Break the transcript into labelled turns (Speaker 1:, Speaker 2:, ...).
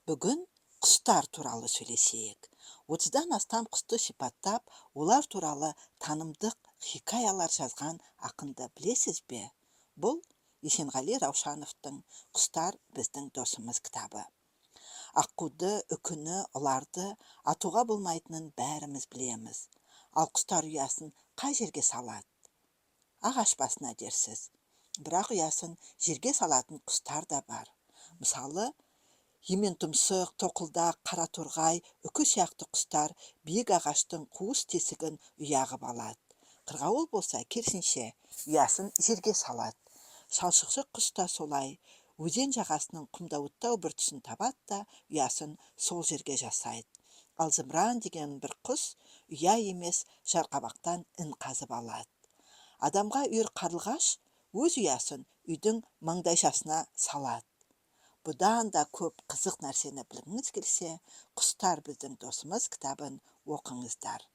Speaker 1: Бүгін құстар туралы сөйлесейік. 30-дан астам құсты сипаттап, олар туралы танымдық хикаялар жазған ақынды білесіз бе? Бұл Есенғали Раушановтың «Құстар біздің досымыз» кітабы. Аққуды, үкіні, ұларды атуға болмайтынын бәріміз білеміз. Ал құстар ұясын қай жерге салады? Ағаш басына дерсіз. Бірақ ұясын жерге салатын құстар да бар. Мысалы, ементұмсық, тоқылдақ, қараторғай, үкі сияқты құстар биік ағаштың қуыс тесігін ұя ғып алады. Қырғауыл болса, керісінше, ұясын жерге салады. Шалшықшы құс та солай, өзен жағасының құмдауыттау бір тұсын табады да, ұясын сол жерге жасайды. Ал зымыран деген бір құс ұя емес, жарқабақтан ін қазып алады. Адамға үйір қарлығаш өз ұясын үйдің маңдайшасына салады. Бұдан да көп қызық нәрсені білгіңіз келсе, «Құстар біздің досымыз» кітабын оқыңыздар.